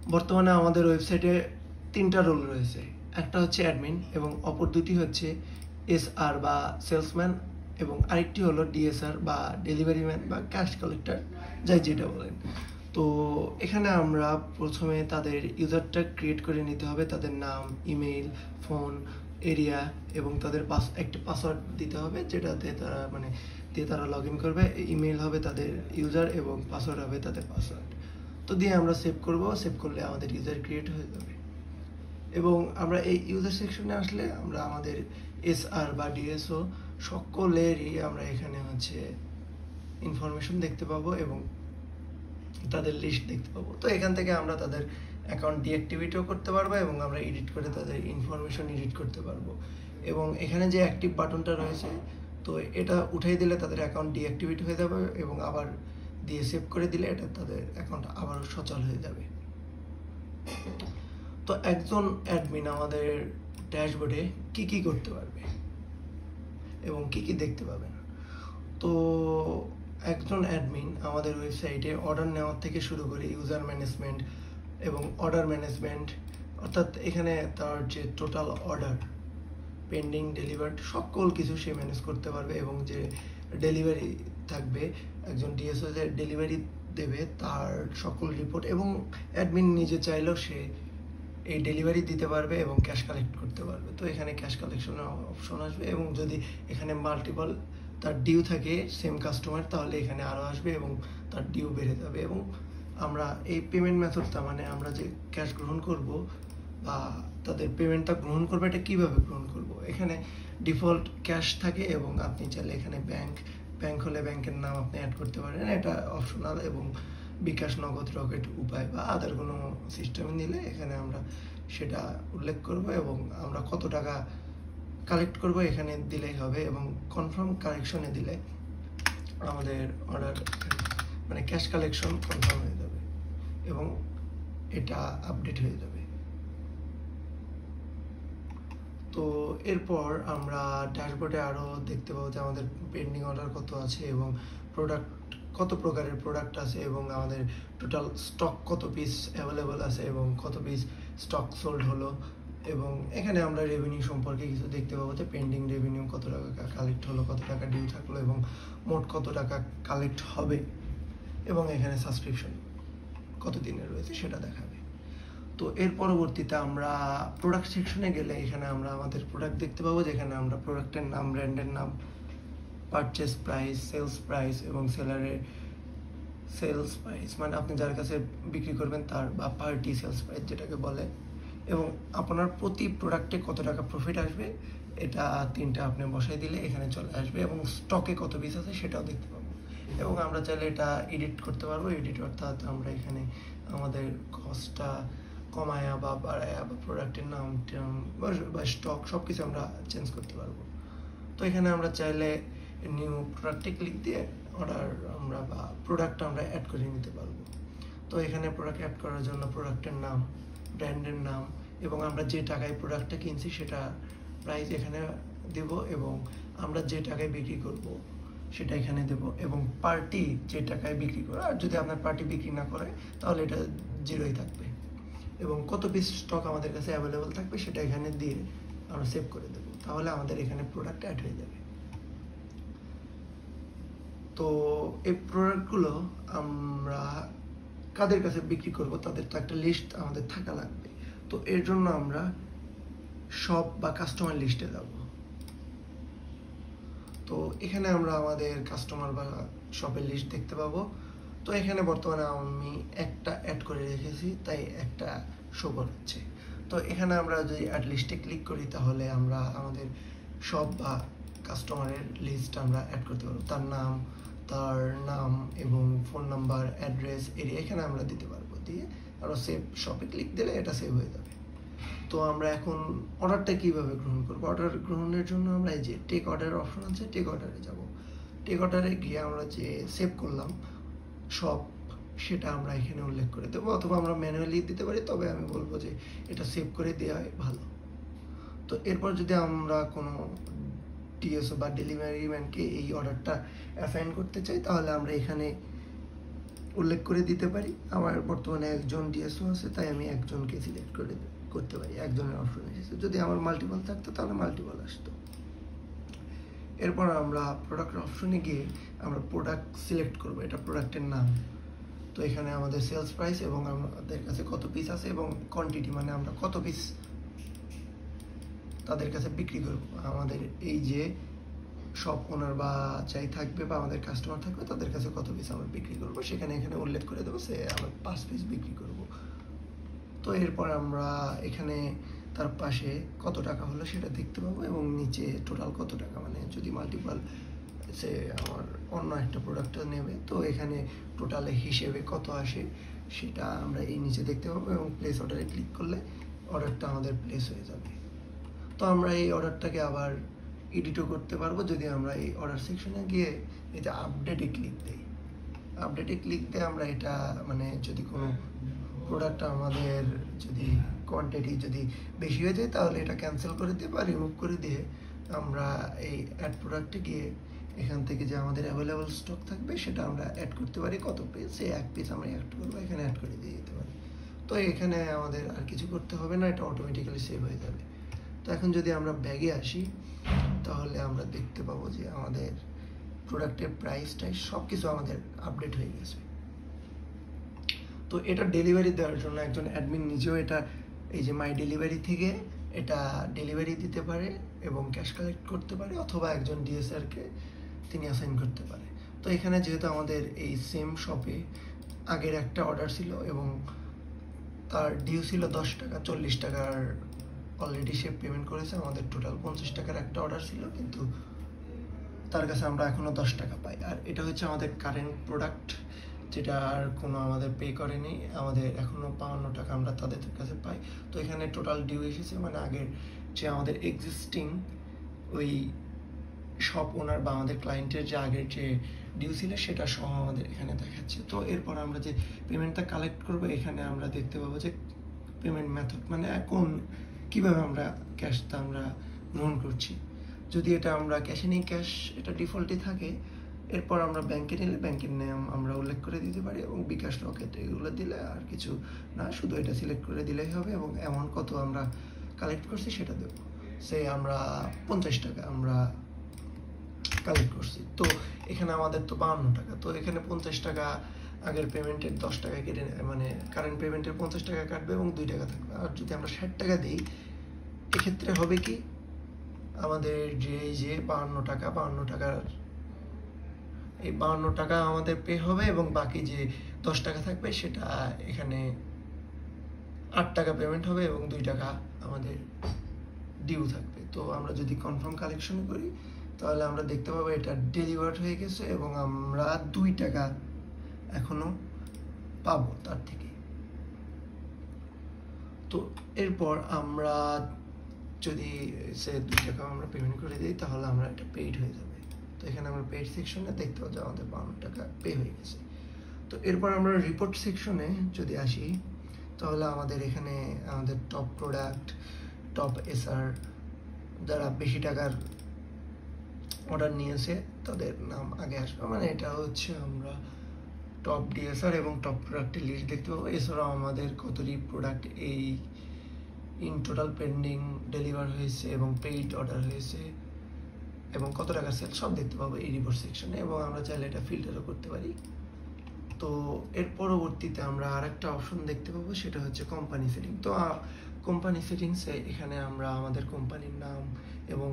বর্তমানে আমাদের ওয়েবসাইটে 3টা রোল রয়েছে। একটা হচ্ছে অ্যাডমিন এবং অপর দুটি হচ্ছে এসআর বা সেলসম্যান এবং আরেকটি হলো ডিএসআর বা ডেলিভারি ম্যান বা ক্যাশ কালেক্টর, যাই যেটা বলেন। তো এখানে আমরা প্রথমে তাদের ইউজারটা ক্রিয়েট করে নিতে হবে, তাদের নাম, ইমেইল, ফোন, এরিয়া এবং তাদের একটা পাসওয়ার্ড দিতে হবে, যেটাতে তারা দিয়ে তারা লগ ইন করবে। ইমেইল হবে তাদের ইউজার এবং পাসওয়ার্ড হবে তাদের পাসওয়ার্ড। তো দিয়ে আমরা সেভ করব, সেভ করলে আমাদের ইউজার ক্রিয়েট হয়ে যাবে। এবং আমরা এই ইউজার সেকশনে আসলে আমরা আমাদের এসআর বা ডিএসও সকলেরই আমরা এখানে হচ্ছে ইনফরমেশন দেখতে পাবো এবং তাদের লিস্ট দেখতে পাবো। তো এখান থেকে আমরা তাদের অ্যাকাউন্ট ডিঅ্যাক্টিভেটও করতে পারবো এবং আমরা এডিট করে তাদের ইনফরমেশন এডিট করতে পারবো। এবং এখানে যে অ্যাক্টিভ বাটনটা রয়েছে, তো এটা উঠাই দিলে তাদের অ্যাকাউন্ট ডিঅ্যাক্টিভেট হয়ে যাবে এবং আবার দিয়ে সেভ করে দিলে এটা তাদের অ্যাকাউন্ট আবার সচল হয়ে যাবে। তো একজন অ্যাডমিন আমাদের ড্যাশবোর্ডে কি করতে পারবে এবং কি দেখতে পাবেন। তো একজন অ্যাডমিন আমাদের ওয়েবসাইটে অর্ডার নেওয়ার থেকে শুরু করে ইউজার ম্যানেজমেন্ট এবং অর্ডার ম্যানেজমেন্ট, অর্থাৎ এখানে তার যে টোটাল অর্ডার, পেন্ডিং, ডেলিভার্ড সকল কিছু সে ম্যানেজ করতে পারবে। এবং যে ডেলিভারি থাকবে, একজন ডিএসও যে ডেলিভারি দেবে তার সকল রিপোর্ট, এবং অ্যাডমিন নিজে চাইলেও সে এই ডেলিভারি দিতে পারবে এবং ক্যাশ কালেক্ট করতে পারবে। তো এখানে ক্যাশ কালেকশনের অপশন আসবে এবং যদি এখানে মাল্টিপল তার ডিউ থাকে সেম কাস্টমার, তাহলে এখানে আরও আসবে এবং তার ডিউ বেড়ে যাবে। এবং আমরা এই পেমেন্ট মেথডটা আমরা যে ক্যাশ গ্রহণ করব বা তাদের পেমেন্টটা গ্রহণ করবো, এটা কীভাবে গ্রহণ করব, এখানে ডিফল্ট ক্যাশ থাকে এবং আপনি চাইলে এখানে ব্যাংক হলে ব্যাংকের নাম আপনি অ্যাড করতে পারেন, এটা অপশনাল। এবং বিকাশ, নগদ, রকেট, উপায় বা আদার কোনো সিস্টেমে নিলে এখানে আমরা সেটা উল্লেখ করব এবং আমরা কত টাকা কালেক্ট করব এখানে দিলেই হবে। এবং কনফার্ম কালেকশনে দিলে আমাদের অর্ডার ক্যাশ কালেকশন কনফার্ম হয়ে যাবে এবং এটা আপডেট হয়ে যাবে। তো এরপর আমরা ড্যাশবোর্ডে আরও দেখতে পাবো যে আমাদের পেন্ডিং অর্ডার কত আছে এবং প্রোডাক্ট কত প্রকারের প্রোডাক্ট আছে এবং আমাদের টোটাল স্টক কত পিস অ্যাভেলেবল আছে এবং কত পিস স্টক সোল্ড হলো। এবং এখানে আমরা রেভিনিউ সম্পর্কে কিছু দেখতে পাবো যে পেন্ডিং রেভিনিউ কত টাকা কালেক্ট হলো, কত টাকা ডিউ থাকলো এবং মোট কত টাকা কালেক্ট হবে। এবং এখানে সাবস্ক্রিপশন কত দিনের রয়েছে সেটা দেখাবে। তো এর পরবর্তীতে আমরা প্রোডাক্ট সেকশনে গেলে এখানে আমরা আমাদের প্রোডাক্ট দেখতে পাবো, যেখানে আমরা প্রোডাক্টের নাম, ব্র্যান্ডের নাম, পারচেস প্রাইস, সেলস প্রাইস এবং সেলারের সেলস প্রাইস, আপনি যার কাছে বিক্রি করবেন তার বা পার্টি সেলস প্রাইস যেটাকে বলে, এবং আপনার প্রতি প্রোডাক্টে কত টাকা প্রফিট আসবে, এটা 3টা আপনি বসাই দিলে এখানে চলে আসবে। এবং স্টকে কত পিস আছে সেটাও দেখতে পাবো। এবং আমরা চাইলে এটা এডিট করতে পারবো, এডিট অর্থাৎ আমরা এখানে আমাদের কস্টটা কমায়া বা বাড়ায়া বা প্রোডাক্টের নাম বা স্টক সব কিছু আমরা চেঞ্জ করতে পারবো। তো এখানে আমরা চাইলে নিউ প্রোডাক্টে ক্লিক দিয়ে অর্ডার আমরা বা প্রোডাক্ট আমরা অ্যাড করে নিতে পারবো। তো এখানে প্রোডাক্ট অ্যাড করার জন্য প্রোডাক্টের নাম, ব্র্যান্ডের নাম এবং আমরা যে টাকায় প্রোডাক্টটা কিনছি সেটা প্রাইস এখানে দেব এবং আমরা যে টাকায় বিক্রি করব সেটা এখানে দেব এবং পার্টি যে টাকায় বিক্রি করে, আর যদি আপনার পার্টি বিক্রি না করে তাহলে এটা 0ই থাকবে। এবং কত পিস স্টক আমাদের কাছে অ্যাভেলেবল থাকবে সেটা এখানে দিয়ে আমরা সেভ করে দেব, তাহলে আমাদের এখানে প্রোডাক্ট অ্যাড হয়ে যাবে। তো এই প্রোডাক্টগুলো আমরা কাদের কাছে বিক্রি করব তাদের তো একটা লিস্ট আমাদের থাকা লাগবে। তো এর জন্য আমরা শপ বা কাস্টমার লিস্টে যাব। তো এখানে আমরা আমাদের কাস্টমার বা শপের লিস্ট দেখতে পাবো। তো এখানে বর্তমানে আমি একটা অ্যাড করে রেখেছি, তাই একটা শো করাচ্ছে। তো এখানে আমরা যদি অ্যাড লিস্টে ক্লিক করি তাহলে আমরা আমাদের শপ বা কাস্টমারের লিস্ট আমরা অ্যাড করতে পারবো। তার নাম এবং ফোন নাম্বার, অ্যাড্রেস, এরিয়া এখানে আমরা দিতে পারবো। দিয়ে আমরা সেভ শপে ক্লিক দিলে এটা সেভ হয়ে যাবে। তো আমরা এখন অর্ডারটা কিভাবে গ্রহণ করবো, অর্ডার গ্রহণের জন্য আমরা এই যে টেক অর্ডার অপশন আছে, টেক অর্ডারে যাব। টেক অর্ডারে গিয়ে আমরা যে সেভ করলাম শপ সেটা আমরা এখানে উল্লেখ করে দেবো, অথবা আমরা ম্যানুয়ালি দিতে পারি, তবে আমি বলবো যে এটা সেভ করে দেওয়াই ভালো। তো এরপর যদি আমরা কোনো ডিএসও বা ডেলিভারি ম্যানকে এই অর্ডারটা অ্যাসাইন করতে চাই তাহলে আমরা এখানে উল্লেখ করে দিতে পারি। আমার বর্তমানে একজন ডিএসও আছে, তাই আমি একজনকে সিলেক্ট করতে পারি, একজনের অপশন এসেছে। যদি আমার মাল্টিপল থাকতো তাহলে মাল্টিপল আসতো। এরপর আমরা প্রোডাক্ট অপশনে গিয়ে আমরা প্রোডাক্ট সিলেক্ট করব, এটা প্রোডাক্টের নাম। তো এখানে আমাদের সেলস প্রাইস এবং আমাদের কাছে কত পিস আছে এবং কোয়ান্টিটি, মানে আমরা কত পিস তাদের কাছে বিক্রি করব। আমাদের এই যে শপ ওনার বা যাই থাকবে বা আমাদের কাস্টমার থাকবে তাদের কাছে কত পিস আমরা বিক্রি করব, সেখানে এখানে উল্লেখ করে দেবো সে আমরা 5 পিস বিক্রি করব। তো এরপর আমরা এখানে তার পাশে কত টাকা হলো সেটা দেখতে পাবো এবং নিচে টোটাল কত টাকা, মানে যদি মাল্টিপল সে আমার অন্য একটা প্রোডাক্টটা নেবে তো এখানে টোটালে হিসেবে কত আসে সেটা আমরা এই নিচে দেখতে পাবো এবং প্লেস অর্ডারে ক্লিক করলে অর্ডারটা আমাদের প্লেস হয়ে যাবে। তো আমরা এই অর্ডারটাকে আবার এডিটও করতে পারবো যদি আমরা এই অর্ডার সেকশনে গিয়ে এটা আপডেটে ক্লিক দিই। আপডেটে ক্লিক দিয়ে আমরা এটা, মানে যদি কোনো প্রোডাক্ট আমাদের যদি কোয়ান্টিটি যদি বেশি হয়ে যায় তাহলে এটা ক্যান্সেল করে দিয়ে বা রিমুভ করে দিয়ে আমরা এই অ্যাড প্রোডাক্টে গিয়ে এখান থেকে যে আমাদের অ্যাভেলেবল স্টক থাকবে সেটা আমরা অ্যাড করতে পারি। কত পিস, সেই 1 পিস আমরা অ্যাড করবো, এখানে অ্যাড করে দিয়ে দিতে পারি। তো এখানে আমাদের আর কিছু করতে হবে না, এটা অটোমেটিক্যালি সেভ হয়ে যাবে। তো এখন যদি আমরা ব্যাগে আসি তাহলে আমরা দেখতে পাবো যে আমাদের প্রোডাক্টের প্রাইসটাই সব কিছু আমাদের আপডেট হয়ে গেছে। তো এটা ডেলিভারি দেওয়ার জন্য একজন অ্যাডমিন নিজেও এটা এই যে মাই ডেলিভারি থেকে এটা ডেলিভারি দিতে পারে এবং ক্যাশ কালেক্ট করতে পারে, অথবা একজন ডিএসআরকে তিনি অ্যাসাইন করতে পারে। তো এখানে যেহেতু আমাদের এই সেম শপে আগের একটা অর্ডার ছিল এবং তার ডিউ ছিল 10 টাকা, 40 টাকার অলরেডি সে পেমেন্ট করেছে। আমাদের টোটাল 50 টাকার একটা অর্ডার ছিল, কিন্তু তার কাছে আমরা এখনও 10 টাকা পাই। আর এটা হচ্ছে আমাদের কারেন্ট প্রোডাক্ট, যেটা আর কোনো আমাদের পে করেনি, আমাদের এখনও 52 টাকা আমরা তাদের কাছে পাই। তো এখানে টোটাল ডিউ এসেছে, মানে আগের যে আমাদের এক্সিস্টিং ওই শপ ওনার বা আমাদের ক্লায়েন্টের যে আগের যে ডিউ ছিল সেটা সহ আমাদের এখানে দেখাচ্ছে। তো এরপর আমরা যে পেমেন্টটা কালেক্ট করবো এখানে আমরা দেখতে পাবো যে পেমেন্ট মেথড, মানে এখন কীভাবে আমরা ক্যাশটা আমরা গ্রহণ করছি। যদি এটা আমরা ক্যাশে নিই, ক্যাশ এটা ডিফল্টই থাকে। এরপর আমরা ব্যাংকে নিলে ব্যাংকের নাম আমরা উল্লেখ করে দিতে পারি এবং বিকাশ রকেট এগুলো দিলে আর কিছু না, শুধু এটা সিলেক্ট করে দিলেই হবে এবং অ্যামাউন্ট কত আমরা কালেক্ট করছি সেটা দেবো। সে আমরা 50 টাকা আমরা কালেক্ট করছি। তো এখানে আমাদের তো 52 টাকা, তো এখানে 50 টাকা আগের পেমেন্টের 10 টাকা কেটে, মানে কারেন্ট পেমেন্টের 50 টাকা কাটবে এবং 2 টাকা থাকবে। আর যদি আমরা 60 টাকা দিই এক্ষেত্রে হবে কি, আমাদের যে 52 টাকার এই 52 টাকা আমাদের পে হবে এবং বাকি যে 10 টাকা থাকবে সেটা এখানে 8 টাকা পেমেন্ট হবে এবং 2 টাকা আমাদের ডিউ থাকবে। তো আমরা যদি কনফার্ম কালেকশন করি তাহলে আমরা দেখতে পাবো এটা ডেলিভার্ড হয়ে গেছে এবং আমরা 2 টাকা এখনো পাবো তার থেকে। তো এরপর আমরা যদি সে 2 টাকা আমরা পেমেন্ট করে দিই তাহলে আমরা এটা পেইড হয়ে যাবে। তো এখানে আমরা পেইড সেকশনে দেখতে পাবো যে আমাদের 52 টাকা পে হয়ে গেছে। তো এরপর আমরা রিপোর্ট সেকশনে যদি আসি তাহলে আমাদের এখানে আমাদের টপ প্রোডাক্ট, টপ এসআর, যারা বেশি টাকার অর্ডার নিয়েছে তাদের নাম আগে আসবে, মানে এটা হচ্ছে আমরা টপ ডিএসআর এবং টপ প্রোডাক্টের লিস্ট দেখতে পাবো। এছাড়াও আমাদের কতটি প্রোডাক্ট এই ইন টোটাল পেন্ডিং ডেলিভার হয়েছে এবং পেইড অর্ডার হয়েছে এবং কত টাকা সেল সব দেখতে পাবো এই রিপোর্ট সেকশনে, এবং আমরা চাইলে এটা ফিল্টারও করতে পারি। তো এর পরবর্তীতে আমরা আরেকটা অপশন দেখতে পাবো, সেটা হচ্ছে কোম্পানি সেটিং। তো কোম্পানি সেটিংসে এখানে আমরা আমাদের কোম্পানির নাম এবং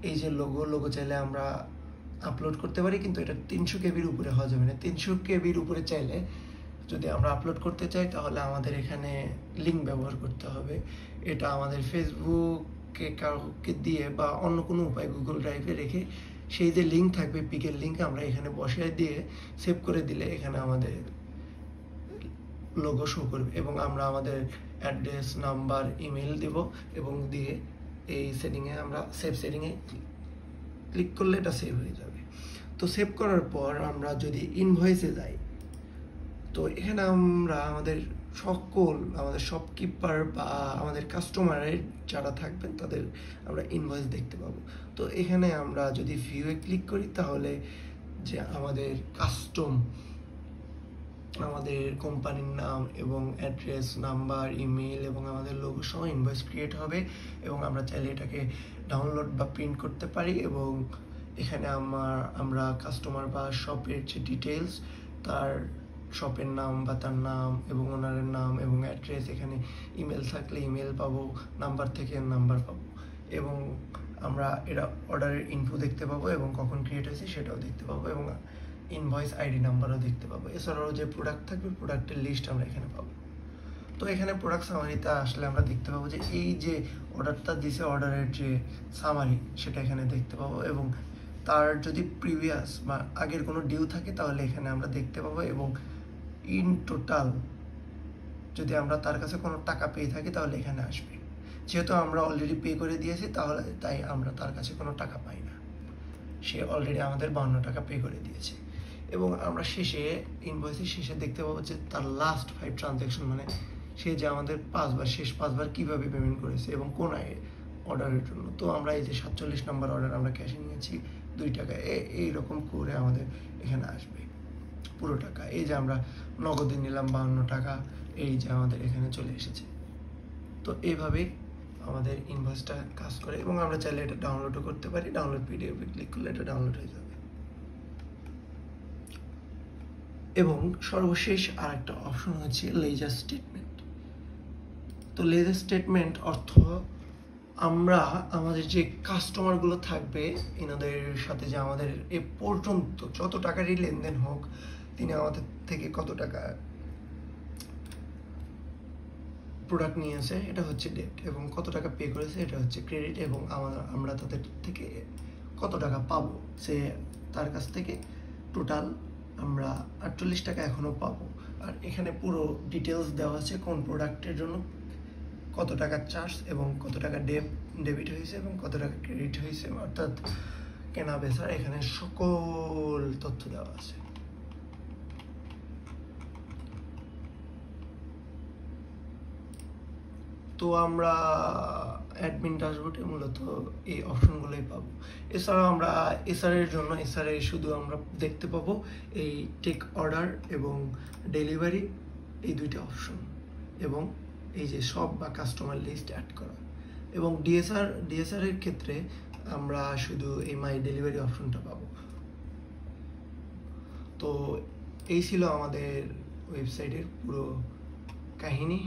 এই যে লোগো চাইলে আমরা আপলোড করতে পারি, কিন্তু এটা 300 কেবির উপরে হওয়া যাবে না। 300 কেবির উপরে চাইলে যদি আমরা আপলোড করতে চাই তাহলে আমাদের এখানে লিঙ্ক ব্যবহার করতে হবে। এটা আমাদের ফেসবুকে কাউকে দিয়ে বা অন্য কোনো উপায় গুগল ড্রাইভে রেখে সেই যে লিঙ্ক থাকবে পিকের লিঙ্ক আমরা এখানে বসিয়ে দিয়ে সেভ করে দিলে এখানে আমাদের লোগো শো করবে এবং আমরা আমাদের অ্যাড্রেস, নাম্বার, ইমেল দেব এবং দিয়ে এই সেটিংয়ে আমরা সেভ সেটিংয়ে ক্লিক করলে এটা সেভ হয়ে যাবে। তো সেভ করার পর আমরা যদি ইনভয়েসে যাই তো এখানে আমরা আমাদের শপকিপার বা আমাদের কাস্টমারের যারা থাকবেন তাদের আমরা ইনভয়েস দেখতে পাবো। তো এখানে আমরা যদি ভিউয়ে ক্লিক করি তাহলে যে আমাদের আমাদের কোম্পানির নাম এবং অ্যাড্রেস, নাম্বার, ইমেল এবং আমাদের লোগো সহ ইনভয়েস ক্রিয়েট হবে এবং আমরা চাইলে এটাকে ডাউনলোড বা প্রিন্ট করতে পারি এবং এখানে আমরা কাস্টমার বা শপের যে ডিটেলস, তার শপের নাম বা তার নাম এবং ওনারের নাম এবং অ্যাড্রেস, এখানে ইমেল থাকলে ইমেল পাবো, নাম্বার থেকে নাম্বার পাবো এবং আমরা এটা অর্ডারের ইনফো দেখতে পাবো এবং কখন ক্রিয়েট হয়েছে সেটাও দেখতে পাবো এবং ইনভয়েস আইডি নাম্বারও দেখতে পাবো। এছাড়াও যে প্রোডাক্ট থাকবে প্রোডাক্টের লিস্ট আমরা এখানে পাবো। তো এখানে প্রোডাক্ট সামারিতে আসলে আমরা দেখতে পাবো যে এই যে অর্ডারটা দিছে, অর্ডারের যে সামারি সেটা এখানে দেখতে পাবো এবং তার যদি প্রিভিয়াস বা আগের কোনো ডিউ থাকে তাহলে এখানে আমরা দেখতে পাবো এবং ইন টোটাল যদি আমরা তার কাছে কোনো টাকা পেয়ে থাকি তাহলে এখানে আসবে। যেহেতু আমরা অলরেডি পে করে দিয়েছি তাহলে তাই আমরা তার কাছে কোনো টাকা পাই না, সে অলরেডি আমাদের 52 টাকা পে করে দিয়েছে এবং আমরা শেষে ইনভয়েসের শেষে দেখতে পাবো যে তার লাস্ট 5 ট্রানজ্যাকশন, মানে সে যে আমাদের 5বার শেষ 5বার কীভাবে পেমেন্ট করেছে এবং কোন অর্ডারের জন্য। তো আমরা এই যে 47 নম্বর অর্ডার আমরা ক্যাশে নিয়েছি 2 টাকা, এইরকম করে আমাদের এখানে আসবে পুরো টাকা। এই যে আমরা নগদে নিলাম 52 টাকা, এই যে আমাদের এখানে চলে এসেছে। তো এইভাবেই আমাদের ইনভয়েসটা কাজ করে এবং আমরা চাইলে এটা ডাউনলোডও করতে পারি। ডাউনলোড পিডিএফে ক্লিক করলে এটা ডাউনলোড হয়ে যাবে। এবং সর্বশেষ আর একটা অপশন হচ্ছে লেজার স্টেটমেন্ট। তো লেজার স্টেটমেন্ট অর্থ আমরা আমাদের যে কাস্টমারগুলো থাকবে এনাদের সাথে, যে আমাদের এ পর্যন্ত যত টাকারই লেনদেন হোক তিনি আমাদের থেকে কত টাকা প্রোডাক্ট নিয়েছে এটা হচ্ছে ডেবিট এবং কত টাকা পে করেছে এটা হচ্ছে ক্রেডিট এবং আমরা তাদের থেকে কত টাকা পাবো, সে তার কাছ থেকে টোটাল আমরা 48 টাকা এখনও পাবো। আর এখানে পুরো ডিটেলস দেওয়া আছে কোন প্রোডাক্টের জন্য কত টাকা চার্জ এবং কত টাকা ডেবিট হয়েছে এবং কত টাকা ক্রেডিট হয়েছে, অর্থাৎ কেনা বেচার এখানে সকল তথ্য দেওয়া আছে। তো আমরা অ্যাডমিন ড্যাশবোর্ডে মূলত এই অপশনগুলোই পাবো। এছাড়াও আমরা এসআরের জন্য এসআরে শুধু আমরা দেখতে পাবো এই টেক অর্ডার এবং ডেলিভারি, এই দুইটা অপশন এবং এই যে সব বা কাস্টমার লিস্ট অ্যাড করা। এবং ডিএসআর এর ক্ষেত্রে আমরা শুধু এই মাই ডেলিভারি অপশনটা পাবো। তো এই ছিল আমাদের ওয়েবসাইটের পুরো কাহিনী।